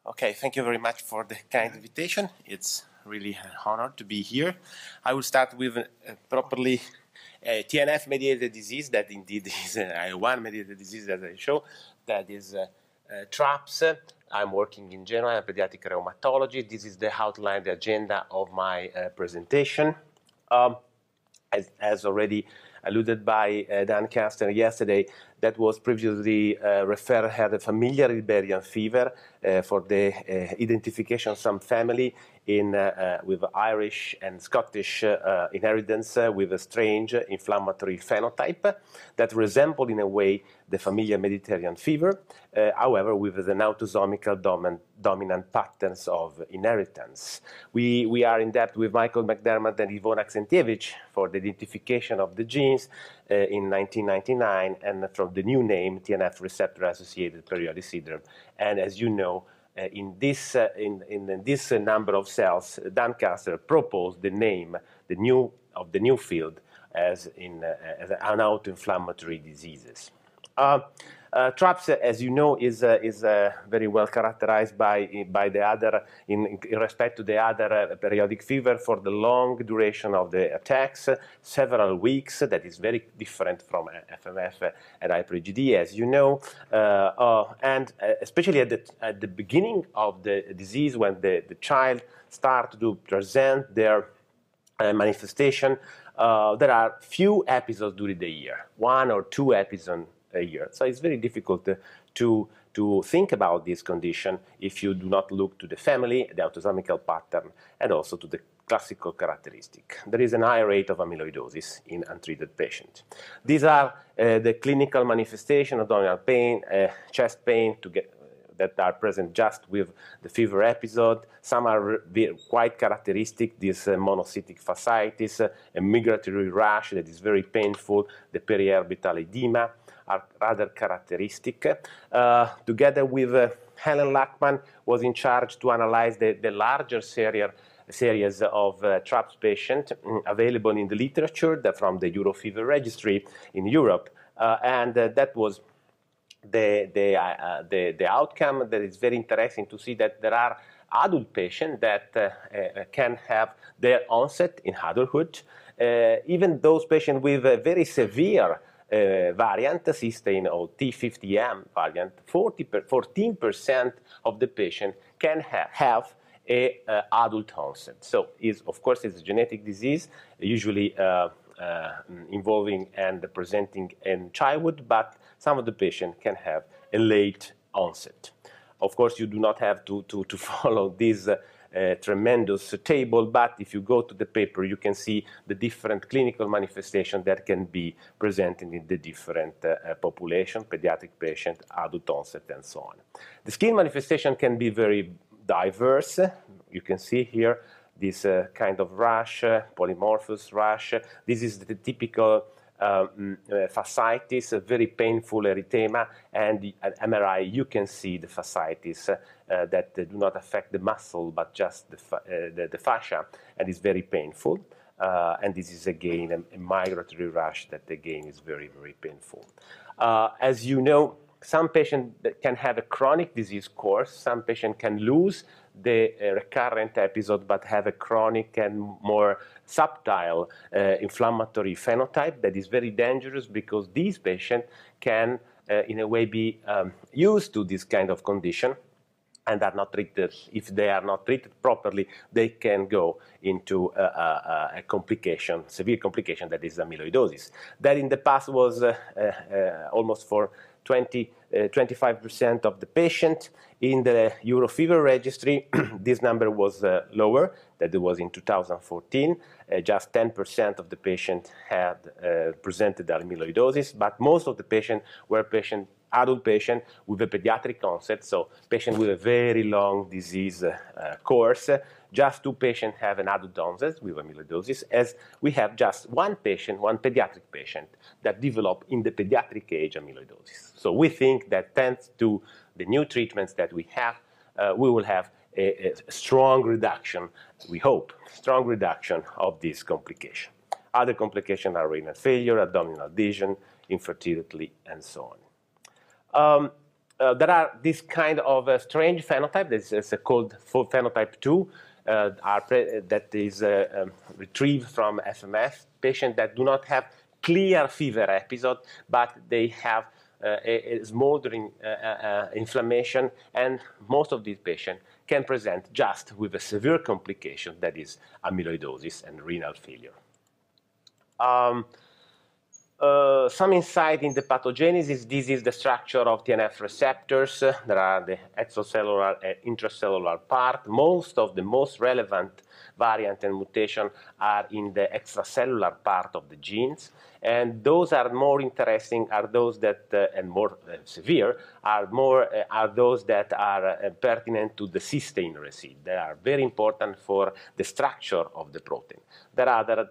Okay, thank you very much for the kind invitation. It's really an honor to be here. I will start with properly TNF-mediated disease that indeed is a IL-1-mediated disease that I show. That is TRAPS. I'm working in general and pediatric rheumatology. This is the outline, the agenda of my presentation. As already alluded by Dan Kastner yesterday, that was previously referred had a familiar Iberian fever for the identification of some family with Irish and Scottish inheritance with a strange inflammatory phenotype that resembled in a way the familiar Mediterranean fever, however with an autosomical dominant patterns of inheritance. We are in depth with Michael McDermott and Ivona Aksentievich for the identification of the genes in 1999 and from the new name TNF receptor-associated periodic syndrome. And as you know, in this number of cells, Dan Kastner proposed the name the new field as an autoinflammatory diseases. TRAPS, as you know, is very well characterized by the other, in respect to the other periodic fever for the long duration of the attacks, several weeks. That is very different from FMF and hyper-IgD, as you know, and especially at the beginning of the disease, when the child starts to present their manifestation, there are few episodes during the year, 1 or 2 episodes a year. So it's very difficult to think about this condition if you do not look to the family, the autosomical pattern, and also to the classical characteristic. There is a high rate of amyloidosis in untreated patients. These are the clinical manifestation: abdominal pain, chest pain, that are present just with the fever episode. Some are quite characteristic, this monocytic fasciitis, a migratory rash that is very painful, the periorbital edema are rather characteristic. Together with Helen Lachman was in charge to analyze the larger series of TRAPS patients available in the literature from the Eurofever registry in Europe, and that was the outcome. That is very interesting to see that there are adult patients that can have their onset in adulthood. Even those patients with a very severe variant, cysteine or T50M variant, 14% of the patient can have a adult onset. So of course it's a genetic disease, usually involving and presenting in childhood, but some of the patients can have a late onset. Of course, you do not have to follow this tremendous table, but if you go to the paper, you can see the different clinical manifestations that can be presented in the different population, pediatric patient, adult onset, and so on. The skin manifestation can be very diverse. You can see here this kind of rash, polymorphous rash. This is the typical fasciitis, a very painful erythema, and at MRI you can see the fasciitis that do not affect the muscle but just the fascia, and is very painful. And this is again a migratory rash that again is very, very painful. As you know, some patients can have a chronic disease course. Some patients can lose the recurrent episode but have a chronic and more subtle inflammatory phenotype that is very dangerous, because these patients can in a way be used to this kind of condition and are not treated. If they are not treated properly, they can go into a complication, severe complication, that is amyloidosis. That in the past was almost for 25% of the patient. In the Eurofever registry, this number was lower, that it was in 2014. Just 10% of the patients had presented amyloidosis, but most of the patients were adult patients with a pediatric onset, so patients with a very long disease course. Just 2 patients have an adult onset with amyloidosis, as we have just 1 patient, 1 pediatric patient, that developed in the pediatric age amyloidosis. So we think that thanks to the new treatments that we have, we will have a strong reduction, we hope, strong reduction of this complication. Other complications are renal failure, abdominal adhesion, infertility, and so on. there are this kind of strange phenotype. This is called phenotype 2, that is retrieved from FMF patients that do not have clear fever episode, but they have a smoldering inflammation, and most of these patients can present just with a severe complication, that is amyloidosis and renal failure. Some insight in the pathogenesis. This is the structure of TNF receptors. There are the extracellular and intracellular part. Most of the most relevant variant and mutation are in the extracellular part of the genes. And those are more interesting, are those that, and more severe, are those that are pertinent to the cysteine residue. They are very important for the structure of the protein. There are other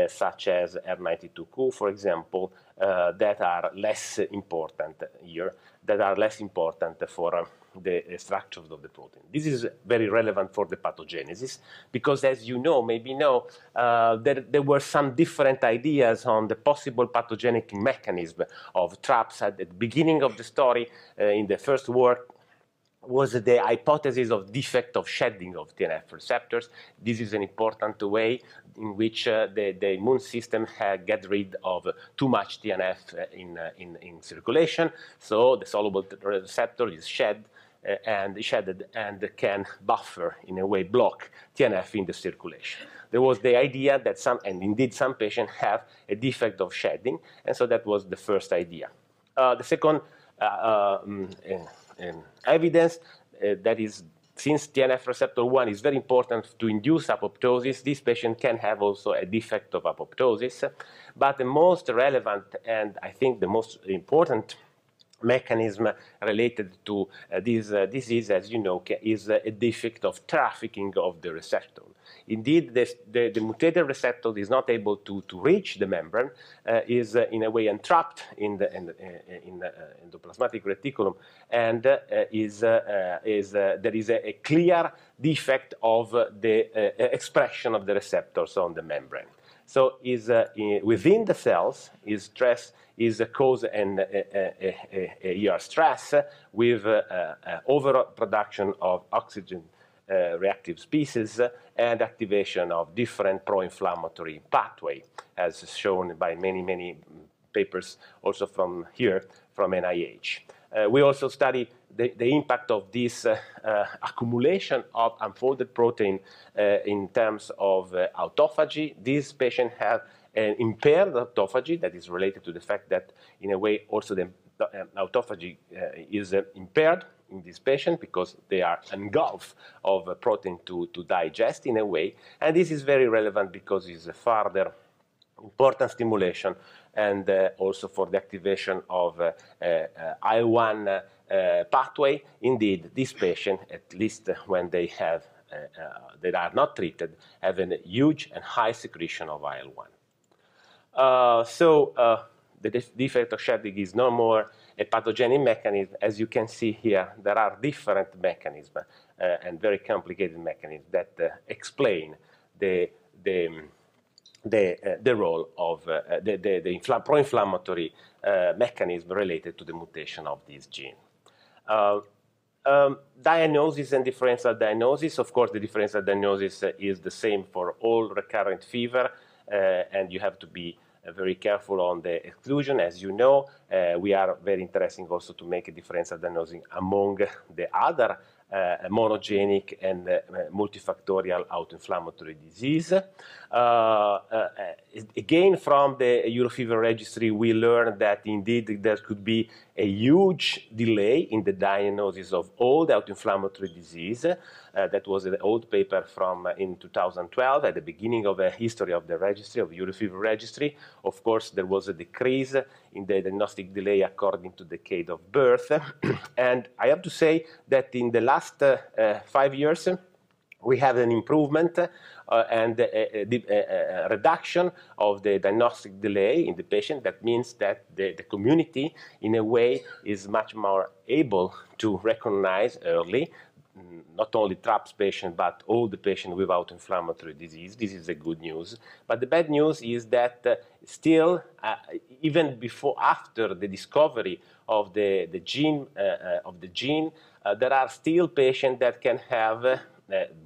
such as R92Q, for example, that are less important here, that are less important for the structures of the protein. This is very relevant for the pathogenesis because, as you know, maybe know, there were some different ideas on the possible pathogenic mechanism of TRAPS at the beginning of the story. In the first work was the hypothesis of defect of shedding of TNF receptors. This is an important way in which the immune system gets rid of too much TNF in circulation. So the soluble receptor is shedded and can buffer, in a way, block TNF in the circulation. There was the idea that and indeed some patients have a defect of shedding, and so that was the first idea. The second evidence that is, since TNF receptor 1 is very important to induce apoptosis, this patient can have also a defect of apoptosis. But the most relevant and I think the most important mechanism related to this disease, as you know, is a defect of trafficking of the receptor. Indeed, the mutated receptor is not able to reach the membrane, is in a way entrapped in the endoplasmatic reticulum, and there is a clear defect of the expression of the receptors on the membrane. So within the cells, stress is caused ER stress with overproduction of oxygen reactive species and activation of different pro-inflammatory pathway, as shown by many papers also from here, from NIH. We also study the impact of this accumulation of unfolded protein in terms of autophagy. These patients have an impaired autophagy that is related to the fact that, in a way, also the autophagy is impaired in this patient because they are engulfed of protein to digest, in a way. And this is very relevant because it's a further important stimulation and also for the activation of IL-1 pathway. Indeed, this patient, at least when they are not treated, have a huge and high secretion of IL-1. The defect of shedding is no more a pathogenic mechanism. As you can see here, there are different mechanisms and very complicated mechanisms that explain the role of the pro-inflammatory mechanism related to the mutation of this gene. Diagnosis and differential diagnosis. Of course, the differential diagnosis is the same for all recurrent fever, and you have to be very careful on the exclusion. As you know, we are very interested also to make a differential diagnosis among the other monogenic and multifactorial autoinflammatory disease. Again, from the Eurofever registry, we learned that indeed there could be a huge delay in the diagnosis of all the autoinflammatory disease. That was an old paper from in 2012 at the beginning of a history of the registry, of Eurofever registry. Of course, there was a decrease in the diagnostic delay according to the decade of birth. And I have to say that in the last 5 years, we have an improvement and a reduction of the diagnostic delay in the patient. That means that the community, in a way, is much more able to recognize early not only TRAPS patient, but all the patients with autoinflammatory disease. This is the good news. But the bad news is that still, even after the discovery of the gene, there are still patients that can have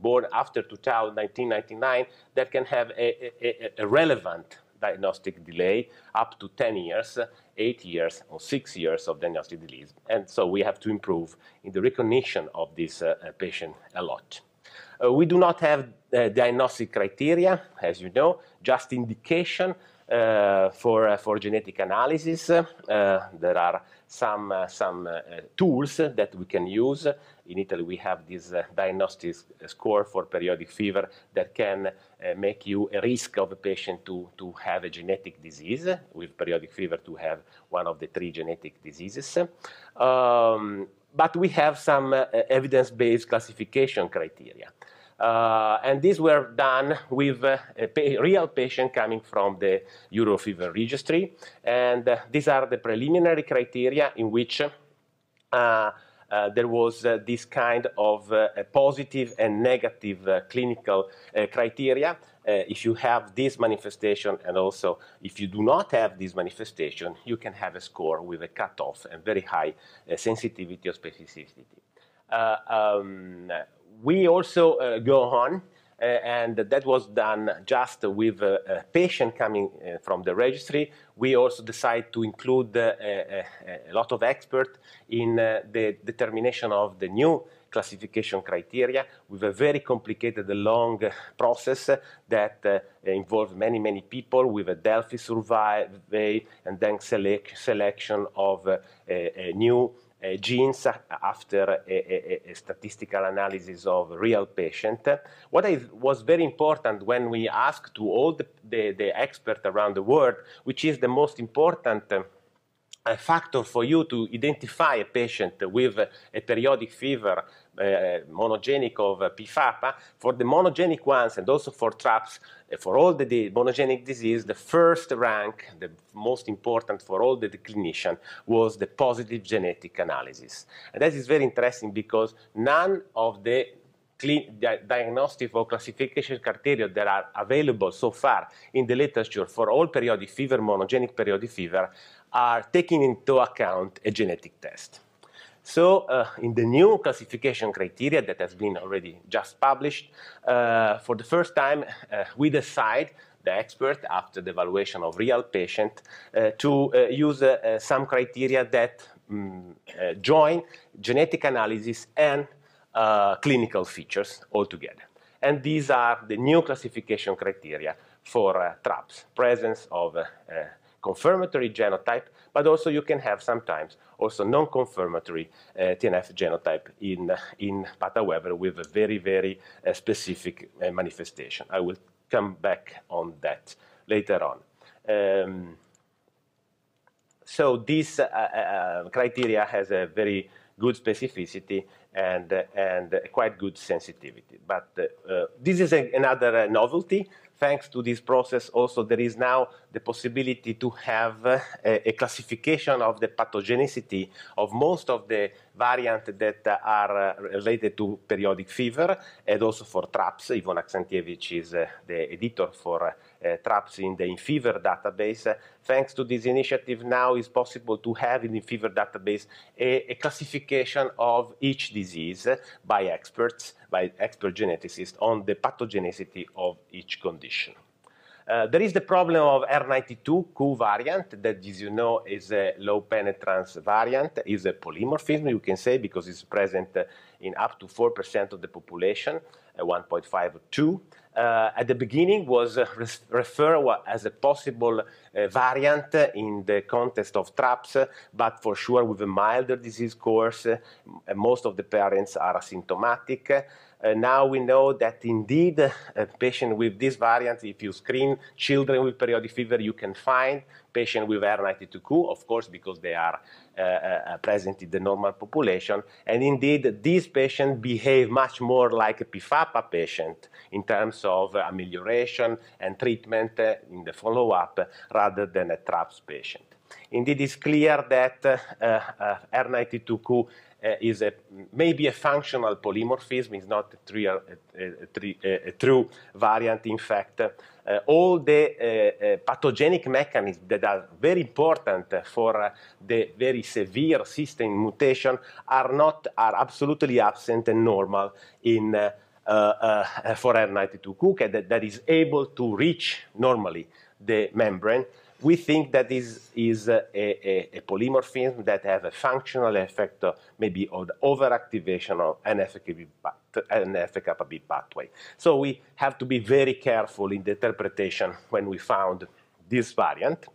born after 1999 that can have a relevant diagnostic delay up to 10 years, 8 years, or 6 years of diagnostic delays. And so we have to improve in the recognition of this patient a lot. We do not have diagnostic criteria, as you know, just indication for genetic analysis. There are some tools that we can use. In Italy, we have this diagnostic score for periodic fever that can make you a risk of a patient to have a genetic disease, with periodic fever to have one of the 3 genetic diseases. But we have some evidence-based classification criteria. And these were done with a real patient coming from the Eurofever registry. And these are the preliminary criteria in which there was this kind of positive and negative clinical criteria. If you have this manifestation, and also if you do not have this manifestation, you can have a score with a cutoff and very high sensitivity or specificity. We also go on, and that was done just with a patient coming from the registry. We also decide to include a lot of experts in the determination of the new classification criteria with a very complicated and long process that involves many people with a Delphi survey and then selection of new genes after a statistical analysis of real patient. What was very important when we asked to all the experts around the world, which is the most important factor for you to identify a patient with a periodic fever monogenic of PFAPA. For the monogenic ones and also for TRAPS, for all the monogenic disease, the first rank, the most important for all the clinicians, was the positive genetic analysis. And that is very interesting because none of the diagnostic or classification criteria that are available so far in the literature for all periodic fever, monogenic periodic fever, are taking into account a genetic test. So in the new classification criteria that has been already just published, for the first time we decide, the expert, after the evaluation of real patient, to use some criteria that join genetic analysis and clinical features altogether. And these are the new classification criteria for TRAPS, presence of confirmatory genotype, but also you can have sometimes also non-confirmatory TNF genotype in Pata-Weber with a very specific manifestation. I will come back on that later on. So this criteria has a very good specificity and quite good sensitivity. But this is another novelty. Thanks to this process, also there is now the possibility to have a classification of the pathogenicity of most of the variants that are related to periodic fever, and also for TRAPS. Ivan Aksentievich is the editor for TRAPS in the InFever database. Thanks to this initiative, now it's possible to have in the InFever database a classification of each disease by experts, by expert geneticists on the pathogenicity of each condition. There is the problem of R92Q variant that, as you know, is a low penetrance variant, is a polymorphism, you can say, because it's present in up to 4% of the population, 1.5 or 2. At the beginning was referred as a possible variant in the context of TRAPS, but for sure with a milder disease course. Most of the parents are asymptomatic. Now we know that indeed a patient with this variant, if you screen children with periodic fever, you can find patients with R92Q, of course, because they are present in the normal population. And indeed, these patients behave much more like a PFAPA patient in terms of amelioration and treatment in the follow-up rather than a TRAPS patient. indeed it's clear that R92Q is maybe a functional polymorphism, is not a true variant. In fact, all the pathogenic mechanisms that are very important for the very severe cysteine mutation are absolutely absent and normal in for R92Q that is able to reach normally the membrane. We think that this is a polymorphism that has a functional effect, maybe of the overactivation of an NF-κB pathway. So we have to be very careful in the interpretation when we found this variant.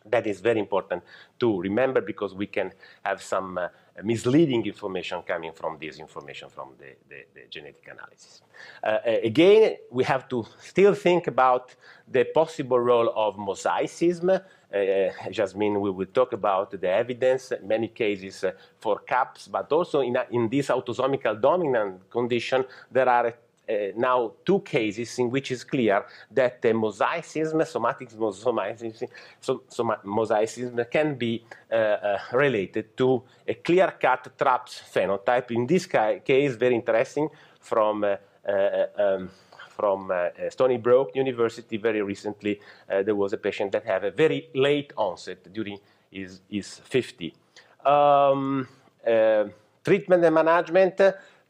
That is very important to remember because we can have some misleading information coming from this information from the genetic analysis. Again, we have to still think about the possible role of mosaicism. Jasmine, we will talk about the evidence, in many cases for CAPS, but also in this autosomical dominant condition, there are now two cases in which it's clear that the mosaicism, somatic mosaicism can be related to a clear-cut TRAPS phenotype. In this case, very interesting, from Stony Brook University very recently, there was a patient that had a very late onset during his 50. Treatment and management.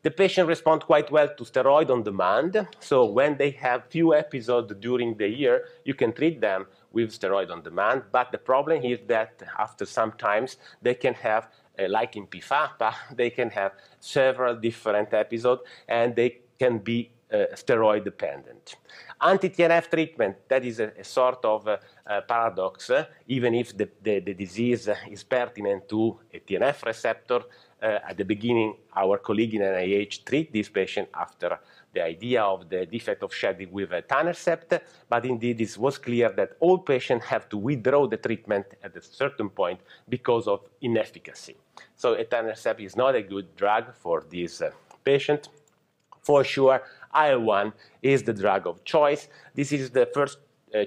The patient responds quite well to steroid on demand. So when they have few episodes during the year, you can treat them with steroid on demand. But the problem is that after some times, they can have, like in PFAPA, they can have several different episodes, and they can be steroid dependent. Anti-TNF treatment, that is a sort of paradox. Even if the disease is pertinent to a TNF receptor, at the beginning, our colleague in NIH treat this patient after the idea of the defect of shedding with etanercept, but indeed it was clear that all patients have to withdraw the treatment at a certain point because of inefficacy. So etanercept is not a good drug for this patient. For sure, IL-1 is the drug of choice. This is the first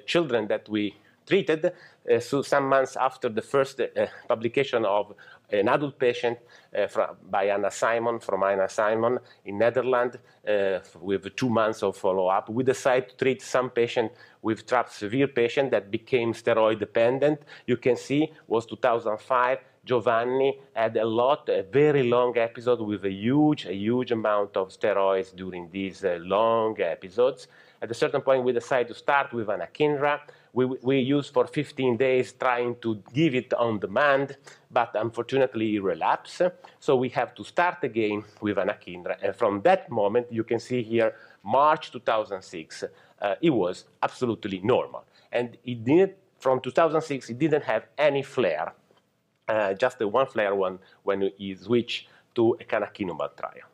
children that we treated. So some months after the first publication of an adult patient by Anna Simon, from Anna Simon in Netherlands, with 2 months of follow-up. We decided to treat some patient with TRAPS severe patient that became steroid dependent. You can see was 2005. Giovanni had a very long episode with a huge amount of steroids during these long episodes. At a certain point, we decided to start with anakinra. We used for 15 days trying to give it on demand, but unfortunately it relapsed. So we have to start again with anakinra. And from that moment, you can see here, March 2006, it was absolutely normal. And it didn't, from 2006, it didn't have any flare, just the one flare when he switched to a canakinumab trial.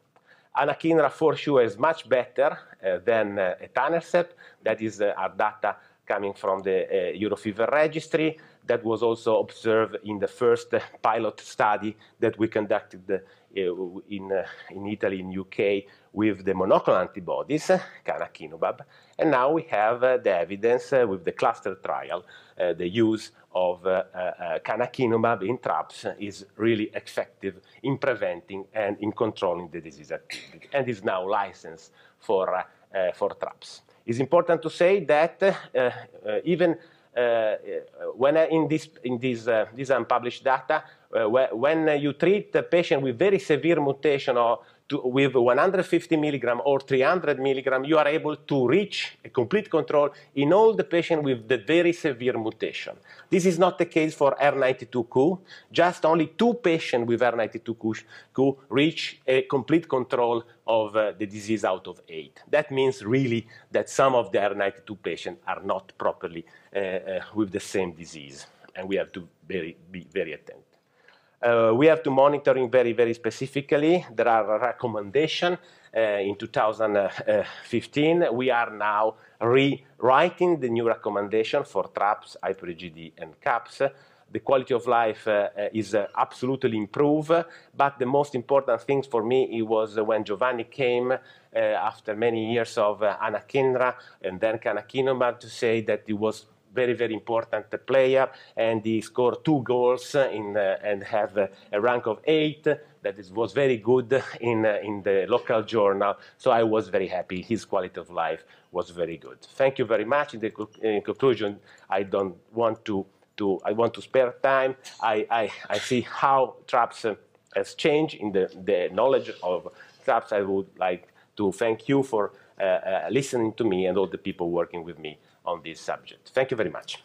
Anakinra for sure is much better than etanercept. That is our data coming from the Eurofever registry. That was also observed in the first pilot study that we conducted in Italy, in UK, with the monoclonal antibodies, canakinumab. And now we have the evidence with the cluster trial. The use of canakinumab in TRAPS is really effective in preventing and in controlling the disease activity, and is now licensed for TRAPS. It's important to say that even when in this unpublished data, when you treat a patient with very severe mutation or with 150 milligram or 300 milligram, you are able to reach a complete control in all the patients with the very severe mutation. This is not the case for R92Q. Just only 2 patients with R92Q reach a complete control of the disease out of 8. That means really that some of the R92 patients are not properly with the same disease, and we have to be very attentive. We have to monitoring very specifically. There are recommendations. In 2015, we are now rewriting the new recommendation for TRAPS, hyper-IgD, and CAPS. The quality of life is absolutely improved, but the most important thing for me it was when Giovanni came after many years of anakinra and then canakinumab to say that it was very, very important player, and he scored 2 goals and have a rank of 8. That was very good in the local journal, so I was very happy. His quality of life was very good. Thank you very much. In conclusion, I want to spare time. I see how TRAPS has changed in the knowledge of TRAPS. I would like to thank you for listening to me and all the people working with me on this subject. Thank you very much.